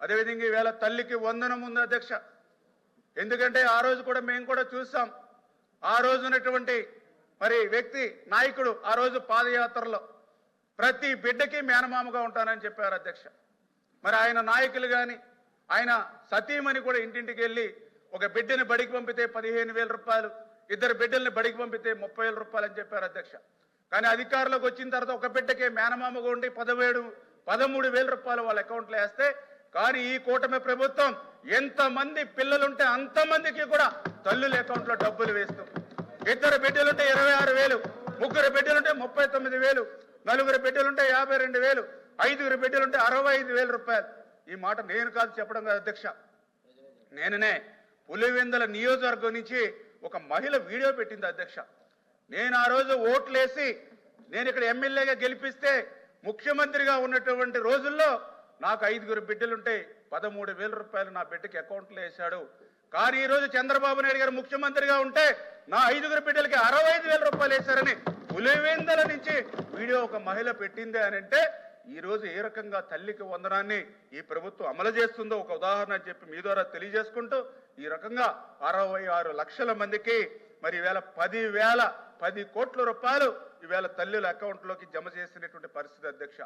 అదేవిధంగా ఈవేళ తల్లికి వందనం ఉంది అధ్యక్ష. ఎందుకంటే ఆ రోజు కూడా మేము కూడా చూసాం. ఆ రోజు ఉన్నటువంటి మరి వ్యక్తి నాయకుడు ఆ రోజు పాదయాత్రలో ప్రతి బిడ్డకి మేనమామగా ఉంటానని చెప్పారు అధ్యక్ష. మరి ఆయన నాయకులు కానీ ఆయన సతీమణి కూడా ఇంటింటికి వెళ్ళి ఒక బిడ్డని బడికి పంపితే 15,000 రూపాయలు, ఇద్దరు బిడ్డల్ని బడికి పంపితే 30,000 రూపాయలు అని చెప్పారు అధ్యక్ష. కానీ అధికారంలోకి వచ్చిన తర్వాత ఒక బిడ్డకే మేనమామగా ఉండి 13,000 రూపాయలు వాళ్ళ అకౌంట్లో వేస్తే, కానీ ఈ కూటమి ప్రభుత్వం ఎంతమంది పిల్లలుంటే అంతమందికి కూడా తల్లుల అకౌంట్లో డబ్బులు వేస్తాం. ఇద్దరు బిడ్డలుంటే 26,000, ముగ్గురు బిడ్డలుంటే 39,000, నలుగురు బిడ్డలుంటే 52,000, ఐదుగురు బిడ్డలుంటే 65,000 రూపాయలు. ఈ మాట నేను కాదు చెప్పడం కాదు అధ్యక్ష, నేననే పులివెందుల నియోజకవర్గం నుంచి ఒక మహిళ వీడియో పెట్టింది అధ్యక్ష. నేను ఆ రోజు ఓట్లేసి నేను ఇక్కడ ఎమ్మెల్యేగా గెలిపిస్తే ముఖ్యమంత్రిగా ఉన్నటువంటి రోజుల్లో నాకు 5గురు బిడ్డలుంటే 13,000 రూపాయలు నా బిడ్డకి అకౌంట్లో వేశాడు. కానీ ఈరోజు చంద్రబాబు నాయుడు గారు ముఖ్యమంత్రిగా ఉంటే నా 5గురు బిడ్డలకి 65,000 రూపాయలు వేశారని పులివెందుల నుంచి వీడియో ఒక మహిళ పెట్టింది అని అంటే ఈరోజు ఏ రకంగా తల్లికి వందనాన్ని ఈ ప్రభుత్వం అమలు చేస్తుందో ఒక ఉదాహరణ అని చెప్పి మీ ద్వారా తెలియజేసుకుంటూ, ఈ రకంగా 66 లక్షల మందికి మరి ఈవేళ 10 కోట్ల రూపాయలు ఈవేళ తల్లుల అకౌంట్లోకి జమ చేసినటువంటి పరిస్థితి అధ్యక్ష.